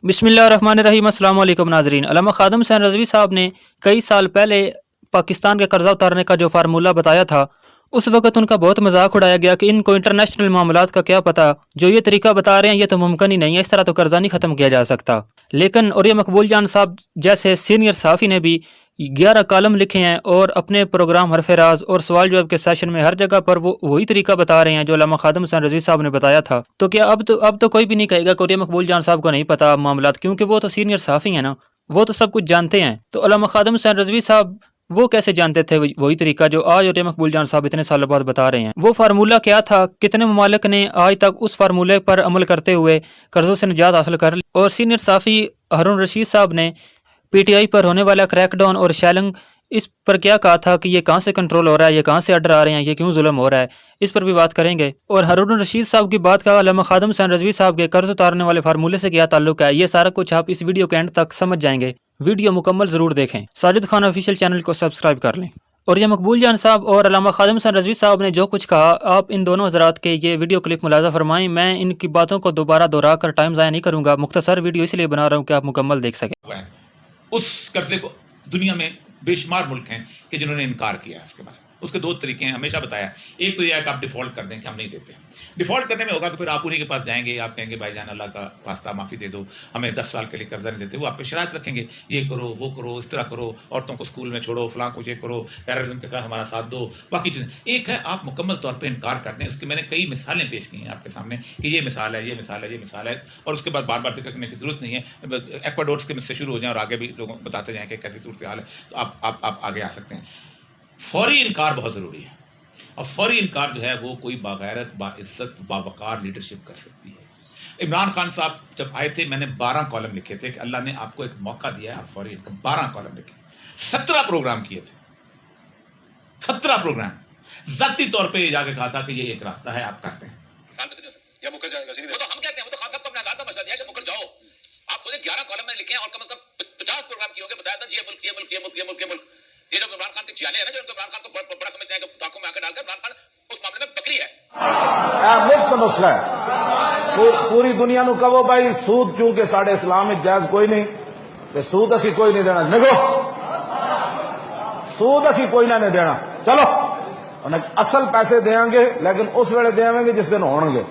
बिस्मिल्लाहिर्रहमानिर्रहीम। अस्सलाम वालेकुम नाज़रीन। अल्लामा ख़ादम हुसैन रज़वी साहब ने कई साल पहले पाकिस्तान का कर्जा उतारने का जो फार्मूला बताया था, उस वक़्त उनका बहुत मजाक उड़ाया गया कि इनको इंटरनेशनल मामलात का क्या पता, जो ये तरीका बता रहे हैं ये तो मुमकिन ही नहीं है, इस तरह तो कर्जा नहीं ख़त्म किया जा सकता। लेकिन और ये मकबूल जान साहब जैसे सीनियर सहाफ़ी ने भी 11 कॉलम लिखे हैं और अपने प्रोग्राम हरफ राज और सवाल जवाब के सेशन में हर जगह पर वो वही तरीका बता रहे हैं जो अल्लामा ख़ादम हुसैन रज़वी साहब ने बताया था। तो क्या अब तो कोई भी नहीं कहेगा कि मकबूल जान साहब को नहीं पता मामलात, क्योंकि वो तो सीनियर सहाफ़ी हैं ना, वो तो सब कुछ जानते हैं। तो अल्लामा ख़ादम हुसैन रज़वी साहब वो कैसे जानते थे वही तरीका जो आज और मकबूल जान साहब इतने सालों बाद बता रहे हैं? वो फार्मूला क्या था? कितने ममालिक ने आज तक उस फार्मूले पर अमल करते हुए कर्जों से निजात हासिल कर ली? और सीनियर सहाफ़ी हारून रशीद साहब ने PTI पर होने वाला क्रैकडाउन और शैलिंग इस पर क्या कहा था कि ये कहाँ से कंट्रोल हो रहा है, ये कहाँ से अडर आ रहे हैं, ये क्यों जुल्म हो रहा है, इस पर भी बात करेंगे। और हारून रशीद साहब की बात का अल्लामा ख़ादम हुसैन रज़वी साहब के कर्ज उतारने वाले फार्मूले से क्या ताल्लुक है, ये सारा कुछ आप इस वीडियो के एंड तक समझ जाएंगे। वीडियो मुकम्मल ज़रूर देखें। साजिद खान ऑफिशियल चैनल को सब्सक्राइब कर लें। और ये मकबूल जान साहब और अल्लामा ख़ादम हुसैन रज़वी साहब ने जो कुछ कहा, आप इन दोनों हज़रात के ये वीडियो क्लिप मुलाज़ा फरमाएं। मैं इनकी बातों को दोबारा दोहरा कर टाइम ज़ाया नहीं करूँगा, मुख्तसर वीडियो इसलिए बना रहा हूँ कि आप मुकम्मल देख सकें। उस कर्जे को दुनिया में बेशुमार मुल्क हैं कि जिन्होंने इनकार किया है। उसके बाद उसके दो तरीके हैं, हमेशा बताया। एक तो यह है कि आप डिफ़ॉल्ट कर दें कि हम नहीं देते। डिफ़ॉल्ट करने में होगा तो फिर आप उन्हीं के पास जाएंगे, आप कहेंगे भाईजान अल्लाह का वास्ता माफ़ी दे दो, हमें 10 साल के लिए कर्जा नहीं देते। वो आप पे शराइत रखेंगे, ये करो वो करो, इस तरह करो, औरतों को स्कूल में छोड़ो, फलां को ये करो, टेररिज्म के खिलाफ हमारा साथ दो, बाकी चीज़ें। एक है आप मुकम्मल तौर पर इनकार कर दें। उसकी मैंने कई मिसालें पेश की हैं आपके सामने कि ये मिसाल है, ये मिसाल है, ये मिसाल है, और उसके बाद बार बार जिक्र करने की ज़रूरत नहीं है। एक्वाडोर्स के से शुरू हो जाएँ और आगे भी लोगों को बताते जाएँ कि कैसी सूरत हाल है, तो आप आगे आ सकते हैं। फौरी इनकार बहुत ज़रूरी है, और फौरी इनकार जो है वो कोई बागैरत, बाइज्जत, बावकार लीडरशिप कर सकती है। इमरान खान साहब जब आए थे, मैंने 12 कॉलम लिखे थे कि अल्लाह ने आपको एक मौका दिया है, आप फौरी इनकम। 12 कॉलम लिखे, 17 प्रोग्राम किए थे, 17 प्रोग्राम। ज़ाती तौर पे जाके कहा था कि ये एक रास्ता है, आप करते हैं। या मुकर जाएगा, वो तो हम कहते हैं, वो तो खान साहब को अपने आज़ाद का मसला दिया है, मुकर जाओ। आप सोचे 11 कॉलम में लिखे हैं और कम से कम 50 प्रोग्राम किए होंगे, बताया था ये मुल्क, ये मुल्क, ये मुल्क, ये मुल्क, ये मुल्क। ये जो इमरान खान के जियाले हैं ना, जो इमरान खान को बड़ा समझते हैं कि आंखों में आंखें डालकर, इमरान खान उस मामले में बकरी है। मुफ्त मसला है। पूरी दुनिया ਨੂੰ ਕਹੋ ਭਾਈ ਸੂਦ ਚੂੰਕਿ ਸਾਡੇ ਇਸਲਾਮ ਵਿੱਚ ਜਾਇਜ਼ ਕੋਈ ਨਹੀਂ, ਤੇ ਸੂਦ ਅਸੀਂ ਕੋਈ ਨਹੀਂ ਦੇਣਾ। ਨਿਕਲੋ, ਸੂਦ ਅਸੀਂ ਕੋਈ ਨਾ ਨਹੀਂ ਦੇਣਾ। ਚਲੋ असल पैसे देंगे, लेकिन उस वेले देंगे जिस दिन होंगे।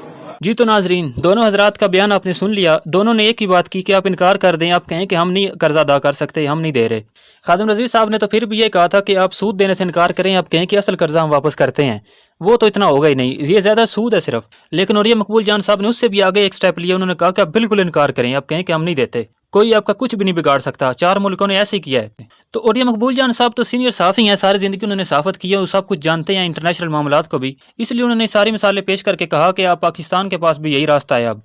जी तो नाजरीन, दोनों हजरात का बयान आपने सुन लिया। दोनों ने एक ही बात की कि आप इनकार कर दें, आप कहें कि हम नहीं कर्जा अदा कर सकते, हम नहीं दे रहे। ख़ादम रज़वी साहब ने तो फिर भी ये कहा था कि आप सूद देने से इनकार करें, आप कहें कि असल कर्जा हम वापस करते हैं। वो तो इतना होगा ही नहीं, ये ज़्यादा सूद है सिर्फ। लेकिन और ये मकबूल जान साहब ने उससे भी आगे एक स्टेप लिया, उन्होंने कहा कि आप बिल्कुल इनकार करें, आप कहें कि हम नहीं देते, कोई आपका कुछ भी नहीं बिगाड़ सकता। 4 मुल्कों ने ऐसे ही किया है। तो और ये मकबूल जान साहब तो सीनियर सहाफ़ी हैं, सारी ज़िंदगी उन्होंने सहाफ़त की है, वो सब कुछ जानते हैं इंटरनेशनल मामलात को भी, इसलिए उन्होंने सारी मिसालें पेश करके कहा कि आप पाकिस्तान के पास भी यही रास्ता है। अब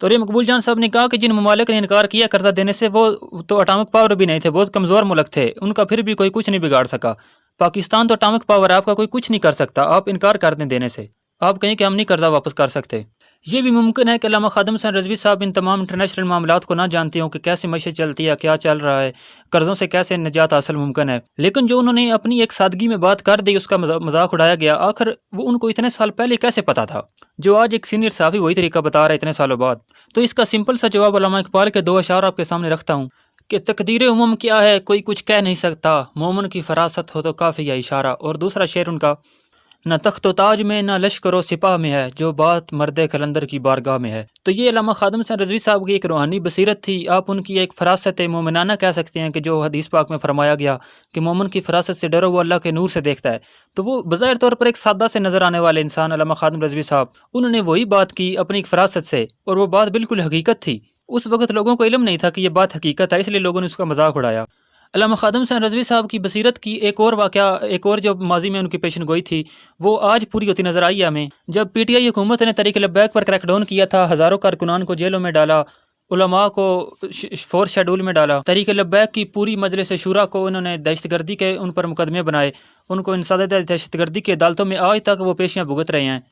तो ये मकबूल जान साहब ने कहा कि जिन ममालिक ने इनकार किया कर्जा देने से, वो तो अटामिक पावर भी नहीं थे, बहुत कमज़ोर मुल्क थे, उनका फिर भी कोई कुछ नहीं बिगाड़ सका। पाकिस्तान तो अटामिक पावर है, आपका कोई कुछ नहीं कर सकता। आप इनकार कर दें देने से, आप कहें कि हम नहीं कर्जा वापस कर सकते। ये भी मुमकिन है कि अल्लामा ख़ादम हुसैन रज़वी साहब इन तमाम इंटरनेशनल मामलात को ना जानते हों कि कैसे मैशत चलती है, क्या चल रहा है, कर्ज़ों से कैसे निजात हासिल मुमकिन है। लेकिन जो उन्होंने अपनी एक सादगी में बात कर दी, उसका मजाक उड़ाया गया। आखिर वो उनको इतने साल पहले कैसे पता था, जो आज एक सीनियर सहाफ़ी वही तरीका बता रहा है इतने सालों बाद? तो इसका सिंपल सा जवाब अल्लामा इकबाल के 2 अशार आपके सामने रखता हूँ कि तकदीर उमम क्या है कोई कुछ कह नहीं सकता, मोमन की फरासत हो तो काफ़ी है इशारा। और दूसरा शेर उनका, न तख्त ताज में न लश्कर सिपाह में है, जो बात मर्द कलंदर की बारगाह में है। तो ये अल्लामा ख़ादम हुसैन रज़वी साहब की एक रूहानी बसीरत थी, आप उनकी एक फरासत मोमिनाना कह सकते हैं कि जो हदीस पाक में फरमाया गया कि मोमिन की फरासत से डरो, वो अल्लाह के नूर से देखता है। तो वो बज़ाहिर तौर पर एक सादा से नज़र आने वाले इंसान अल्लामा ख़ादम रज़वी साहब, उन्होंने वही बात की अपनी एक फरासत से, और वो बात बिल्कुल हकीकत थी। उस वक्त लोगों को इल्म नहीं था कि ये बात हकीकत है, इसलिए लोगों ने उसका मजाक उड़ाया। अल्लामा ख़ादम हुसैन रज़वी साहब की बसीरत की एक और वाक़या, एक और जो माजी में उनकी पेशन गोई थी, वो आज पूरी होती नज़र आई हमें। जब PTI हुकूमत ने तहरीक लब्बैक पर क्रैकडाउन किया था, हज़ारों कारकुनान को जेलों में डाला, उलमा को 4 शेड्यूल में डाला, तहरीक लब्बैक की पूरी मजलिस शूरा को उन्होंने दहशतगर्दी के उन पर मुकदमे बनाए, उनको इंसदाद दहशतगर्दी की अदालतों में आज तक वो पेशियाँ भुगत रहे हैं।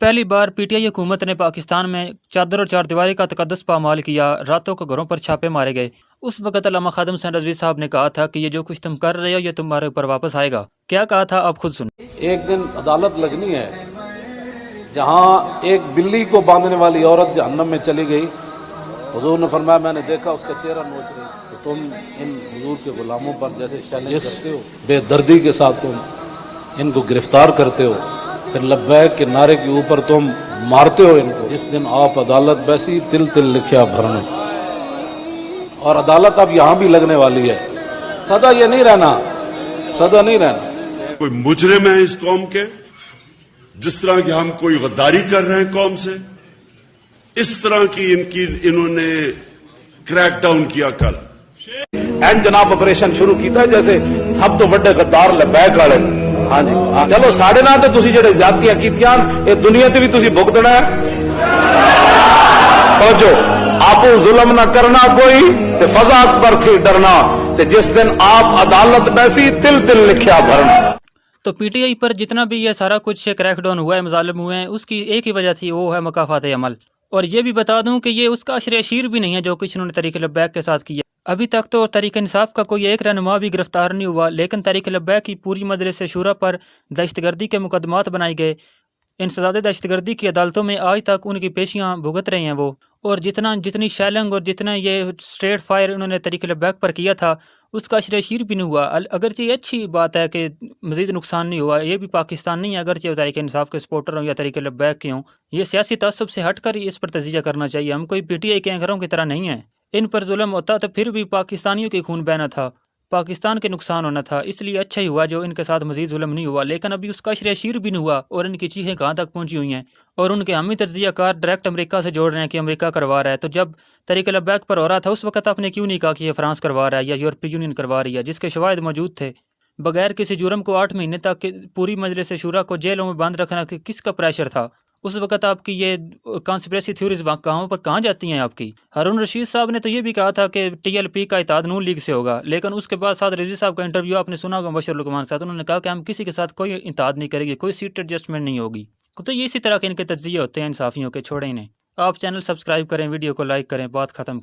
पहली बार PTI हुकूमत ने पाकिस्तान में चादर और 4 दीवारी का तकद्दुस पामाल किया, रातों को घरों पर छापे मारे गए। उस वक़्त अल्लामा ख़ादम हुसैन रज़वी साहब ने कहा था कि ये जो कुछ तुम कर रहे हो ये तुम्हारे ऊपर वापस आएगा। क्या कहा था आप खुद सुनिए। एक दिन अदालत लगनी है जहाँ एक बिल्ली को बांधने वाली औरत जहन्नम में चली गई हुजूर ने फरमाया मैंने देखा उसका चेहरा नोच रही, तो तुम इन हुजूर के गुलामों पर जैसे चैलेंज करते हो, बेदर्दी के साथ तुम इनको गिरफ्तार करते हो, फिर लब्बैक के नारे के ऊपर तुम मारते हो इनको। जिस दिन आप अदालत बैसी तिल तिल लिखिया भरना, और अदालत अब यहाँ भी लगने वाली है, सदा ये नहीं रहना, सदा नहीं रहना। कोई मुजरिम है इस कौम के, जिस तरह की हम कोई गद्दारी कर रहे हैं कौम से, इस तरह की इन्होंने क्रैक डाउन किया कल। एंड जनाब ऑपरेशन शुरू किया जैसे सब तो बड़े गद्दार लबैक वाले। हाँ जी चलो साढ़े नाल तो तुसी जेड़े ज्यादतियां कीतियां ये दुनिया ते भी तुसी भुगतना है। समझो आपो जुल्म ना करना कोई ते फजा अकबर थी डरना, ते जिस दिन आप अदालत बैसी तिल तिल लिखिया भरना। तो पीटीआई पर जितना भी ये सारा कुछ क्रैकडाउन हुआ है, मजालिम हुए हैं, उसकी एक ही वजह थी, वो है मकाफात अमल। और ये भी बता दूं कि ये उसका अशर शीर भी नहीं है जो कुछ इन्होंने तहरीक लब्बैक के साथ किया। अभी तक तो तहरीक इंसाफ का कोई एक रहनुमा भी गिरफ्तार नहीं हुआ, लेकिन तहरीक लब्बैक की पूरी मजलिस शूरा पर दहशतगर्दी के मुकदमात बनाए गए। इंसदाद दहशतगर्दी की अदालतों में आज तक उनकी पेशियाँ भुगत रहे हैं वो। और जितनी शैलिंग और जितना ये स्ट्रेट फायर उन्होंने तहरीक लब्बैक पर किया था, उसका अशर शीर भी नहीं हुआ। अगरचे ये अच्छी बात है कि मज़ीद नुकसान नहीं हुआ, ये भी पाकिस्तान नहीं है, अगरचे वो तहरीक इंसाफ के सपोर्टर हों या तहरीक लब्बैक के हों। ये सियासी तअस्सुब से हट कर ही इस पर तजिया करना चाहिए। हम कोई पीटीआई के एंकरों की तरह नहीं है। इन पर जुल्म होता तो फिर भी पाकिस्तानियों के खून बहना था, पाकिस्तान के नुकसान होना था। इसलिए अच्छा ही हुआ जो इनके साथ मज़ीद जुल्म नहीं हुआ, लेकिन अभी उसका अशर शीर भी नहीं हुआ और इनकी चीखें कहाँ तक पहुँची हुई हैं। और उनके हामी तजिया कार डायरेक्ट अमेरिका से जोड़ रहे हैं कि अमेरिका करवा रहा है। तो जब तहरीक लब्बैक पर हो रहा था उस वक्त आपने क्यों नहीं कहा कि ये फ्रांस करवा रहा है या यूरोपीय यूनियन करवा रही है, जिसके शवाहिद मौजूद थे। बगैर किसी जुर्म को 8 महीने तक पूरी मजलिस शूरा को जेलों में बंद रखना किसका प्रेशर था? उस वक्त आपकी ये कॉन्स्पिरेसी थ्योरीज कहाँ पर कहाँ जाती हैं आपकी? हारून रशीद साहब ने तो ये भी कहा था कि टीएलपी का इत्तेहाद नून लीग से होगा, लेकिन उसके बाद साथ रिजवी साहब का इंटरव्यू आपने सुना होगा बशर लुकमान साथ, उन्होंने कहा कि हम किसी के साथ कोई इत्तेहाद नहीं करेंगे, कोई सीट एडजस्टमेंट नहीं होगी। तो ये इसी तरह के इनके तज्जिए होते हैं इंसाफियों के, छोड़े इन्हें। आप चैनल सब्सक्राइब करें, वीडियो को लाइक करें, बात ख़त्म करें।